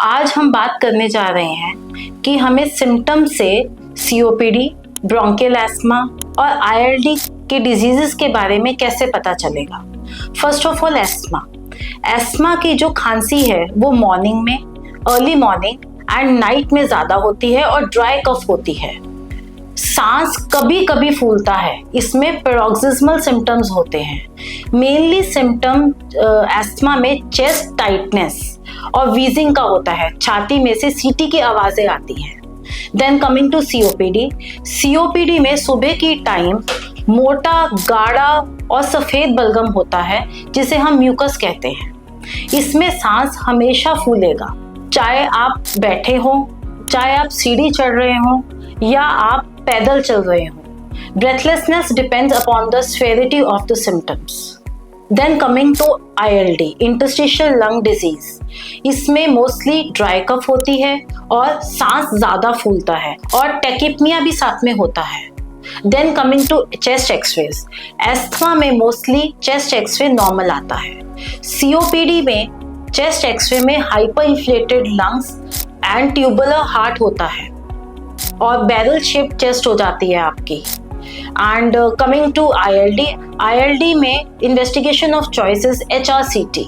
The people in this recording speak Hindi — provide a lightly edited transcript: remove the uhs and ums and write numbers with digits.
आज हम बात करने जा रहे हैं कि हमें सिम्टम से सीओपीडी, ब्रोंकियल एस्थमा और आईएलडी के डिजीजेस के बारे में कैसे पता चलेगा। फर्स्ट ऑफ ऑल एस्थमा की जो खांसी है वो मॉर्निंग में, अर्ली मॉर्निंग एंड नाइट में ज्यादा होती है और ड्राई कफ होती है। सांस कभी कभी फूलता है, इसमें पैरोक्सिस्मल सिम्टम्स होते हैं। मेनली सिम्टम एस्थमा में चेस्ट टाइटनेस और वीजिंग का होता है, छाती में से सीटी की आवाजें आती हैं। देन कमिंग टू सीओपीडी में सुबह की टाइम मोटा, गाढ़ा और सफेद बलगम होता है जिसे हम म्यूकस कहते हैं। इसमें सांस हमेशा फूलेगा, चाहे आप बैठे हो, चाहे आप सीढ़ी चढ़ रहे हो या आप पैदल चल रहे हो। Breathlessness depends upon the severity of the symptoms. Then coming to ILD, interstitial lung disease. इसमें मोस्टली ड्राई कफ होती है और सांस ज्यादा फूलता है और टेकिपनिया भी साथ में होता है। Then coming to chest x-rays, asthma में मोस्टली चेस्ट एक्सरे नॉर्मल आता है। सीओपीडी में चेस्ट एक्सरे में hyper inflated lungs and tubular heart होता है और बैरल शेप चेस्ट हो जाती है आपकी। एंड कमिंग टू आईएलडी में इन्वेस्टिगेशन ऑफ चॉइसेस HRCT।